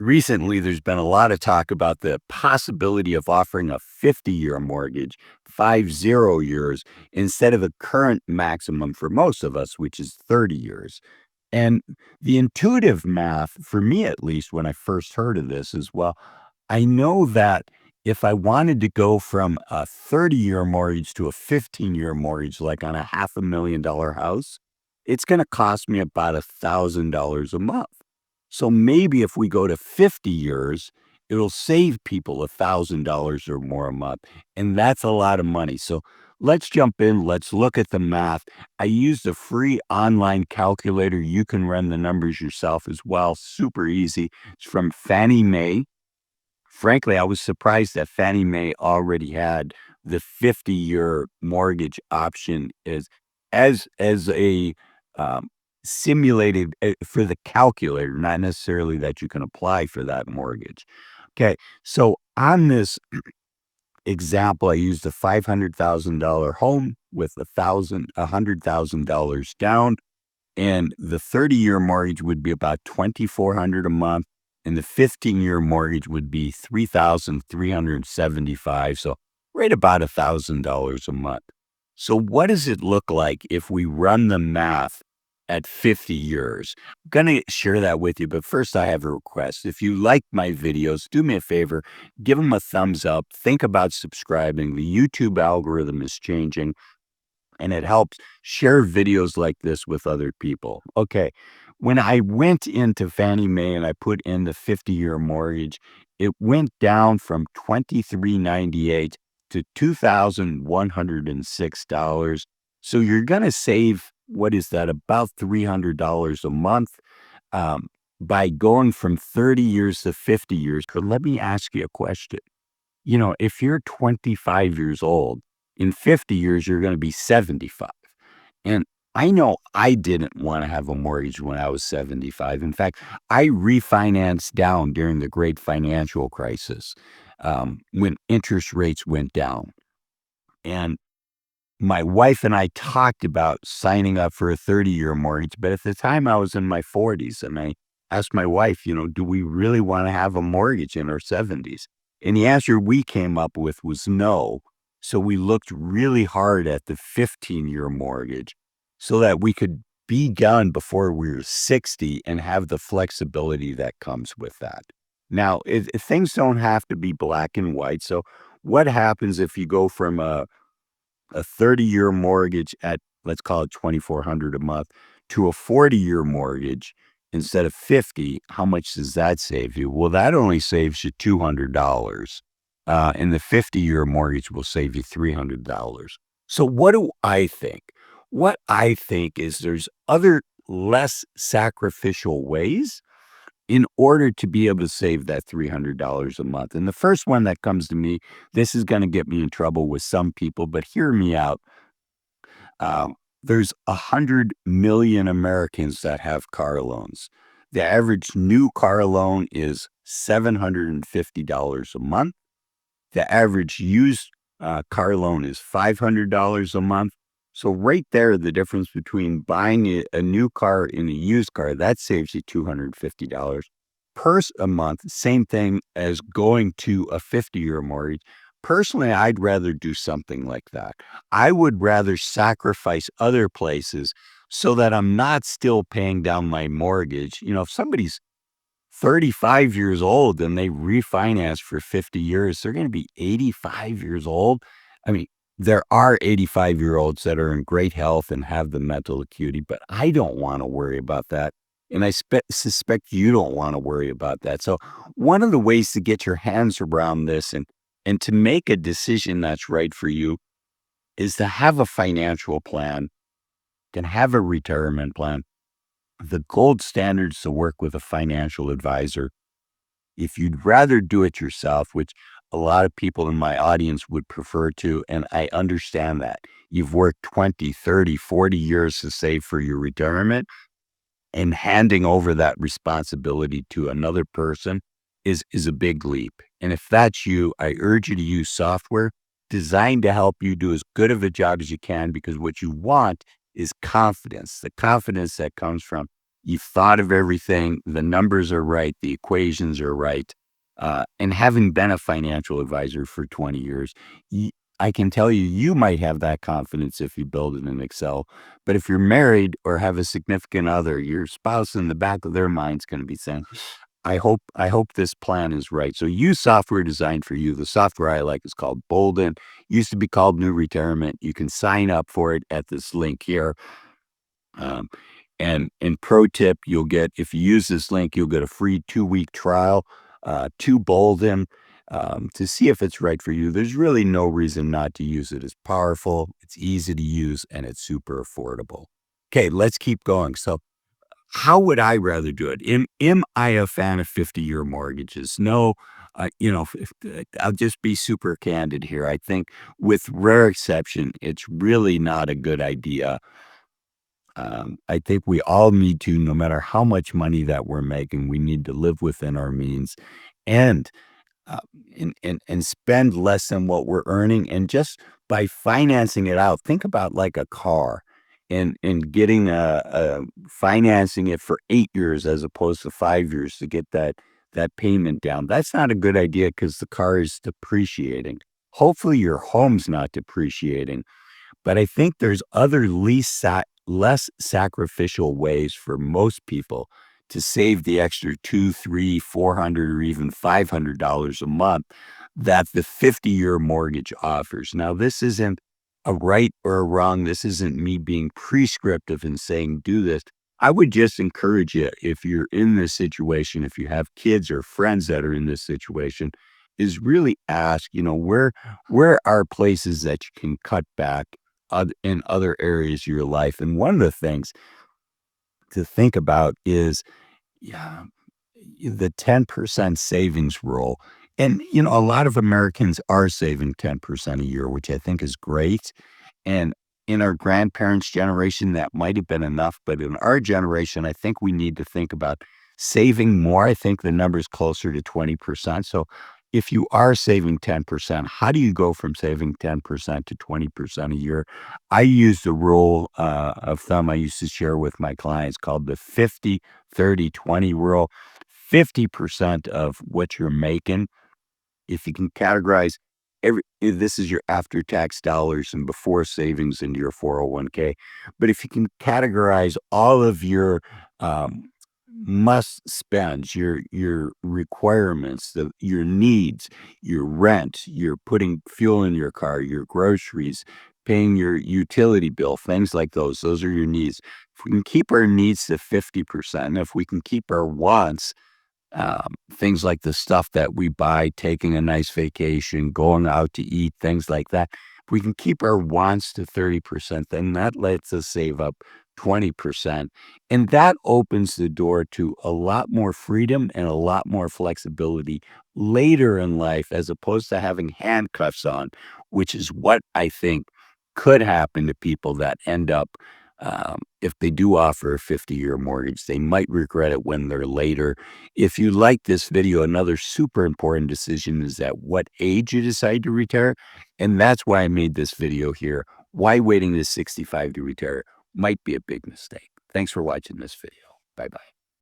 Recently, there's been a lot of talk about the possibility of offering a 50-year mortgage, 50 years, instead of a current maximum for most of us, which is 30 years. And the intuitive math, for me at least, when I first heard of this is, well, I know that if I wanted to go from a 30-year mortgage to a 15-year mortgage, like on a $500,000 house, it's going to cost me about $1,000 a month. So maybe if we go to 50 years, it'll save people $1,000 or more a month. And that's a lot of money. So let's jump in. Let's look at the math. I used a free online calculator. You can run the numbers yourself as well. Super easy. It's from Fannie Mae. Frankly, I was surprised that Fannie Mae already had the 50-year mortgage option as a um, simulated for the calculator, not necessarily that you can apply for that mortgage. Okay, so on this example, I used a $500,000 home with $100,000 down, and the 30-year mortgage would be about 2,400 a month, and the 15-year mortgage would be 3,375. So right about $1,000 a month. So what does it look like if we run the math at 50 years? I'm going to share that with you, but first I have a request. If you like my videos, do me a favor, give them a thumbs up. Think about subscribing. The YouTube algorithm is changing, and it helps share videos like this with other people. Okay. When I went into Fannie Mae and I put in the 50-year mortgage, it went down from 2398 to $2,106. So you're going to save, what is that, about $300 a month um, by going from 30 years to 50 years. But let me ask you a question. If you're 25 years old, in 50 years, you're going to be 75. And I know I didn't want to have a mortgage when I was 75. In fact, I refinanced down during the great financial crisis when interest rates went down. And my wife and I talked about signing up for a 30-year mortgage, but at the time I was in my 40s, and I asked my wife, do we really want to have a mortgage in our 70s? And the answer we came up with was no. So we looked really hard at the 15-year mortgage so that we could be done before we were 60 and have the flexibility that comes with that. Now, things don't have to be black and white. So what happens if you go from a 30-year mortgage at, let's call it 2,400 a month, to a 40-year mortgage instead of 50? How much does that save you? Well, that only saves you $200. And the 50-year mortgage will save you $300. So what do I think? What I think is there's other less sacrificial ways in order to be able to save that $300 a month. And the first one that comes to me, this is going to get me in trouble with some people, but hear me out. There's 100 million Americans that have car loans. The average new car loan is $750 a month. The average used car loan is $500 a month. So right there, the difference between buying a new car and a used car, that saves you $250 a month. Same thing as going to a 50-year mortgage. Personally, I'd rather do something like that. I would rather sacrifice other places so that I'm not still paying down my mortgage. If somebody's 35 years old and they refinance for 50 years, they're going to be 85 years old. I mean, there are 85-year-olds that are in great health and have the mental acuity, but I don't want to worry about that. And I suspect you don't want to worry about that. So one of the ways to get your hands around this and to make a decision that's right for you is to have a financial plan, can have a retirement plan. The gold standard is to work with a financial advisor. If you'd rather do it yourself, which a lot of people in my audience would prefer to, and I understand that. You've worked 20, 30, 40 years to save for your retirement, and handing over that responsibility to another person is a big leap. And if that's you, I urge you to use software designed to help you do as good of a job as you can, because what you want is confidence, the confidence that comes from You've thought of everything, the numbers are right, the equations are right. And having been a financial advisor for 20 years, y I can tell you, you might have that confidence if you build it in Excel, but if you're married or have a significant other, your spouse in the back of their mind's gonna be saying, I hope this plan is right. So use software designed for you. The software I like is called Bolden. Used to be called New Retirement. You can sign up for it at this link here. Um, and pro tip, you'll get if you use this link, you'll get a free 2-week trial to Bolden to see if it's right for you. There's really no reason not to use it. It's powerful, it's easy to use, and it's super affordable. Okay, let's keep going. So how would I rather do it? Am I a fan of 50-year mortgages? No, I'll just be super candid here. I think with rare exception, it's really not a good idea. I think we all need to, no matter how much money that we're making, we need to live within our means and uh, and spend less than what we're earning. And just by financing it out, think about like a car and getting financing it for 8 years as opposed to 5 years to get that payment down. That's not a good idea because the car is depreciating. Hopefully, your home's not depreciating, but I think there's other less sacrificial ways for most people to save the extra 2, 3, 400, or even $500 a month that the 50-year mortgage offers. Now, this isn't a right or a wrong. This isn't me being prescriptive and saying do this. I would just encourage you if you're in this situation, if you have kids or friends that are in this situation, is really ask, where are places that you can cut back in other areas of your life. And one of the things to think about is yeah, the 10% savings rule. And, a lot of Americans are saving 10% a year, which I think is great. And in our grandparents' generation, that might have been enough. But in our generation, I think we need to think about saving more. I think the number is closer to 20%. So if you are saving 10%, how do you go from saving 10% to 20% a year? I use the rule of thumb I used to share with my clients called the 50-30-20 rule. 50% of what you're making, if you can categorize this is your after-tax dollars and before savings into your 401k. But if you can categorize all of your must spends, your requirements, your needs, your rent, you're putting fuel in your car, your groceries, paying your utility bill, things like those are your needs. If we can keep our needs to 50%, if we can keep our wants, things like the stuff that we buy, taking a nice vacation, going out to eat, things like that. If we can keep our wants to 30%, then that lets us save up 20%. And that opens the door to a lot more freedom and a lot more flexibility later in life, as opposed to having handcuffs on, which is what I think could happen to people that end up. If they do offer a 50-year mortgage, they might regret it when they're later. If you like this video, another super important decision is at what age you decide to retire. And that's why I made this video here. Why waiting to 65 to retire might be a big mistake. Thanks for watching this video. Bye bye.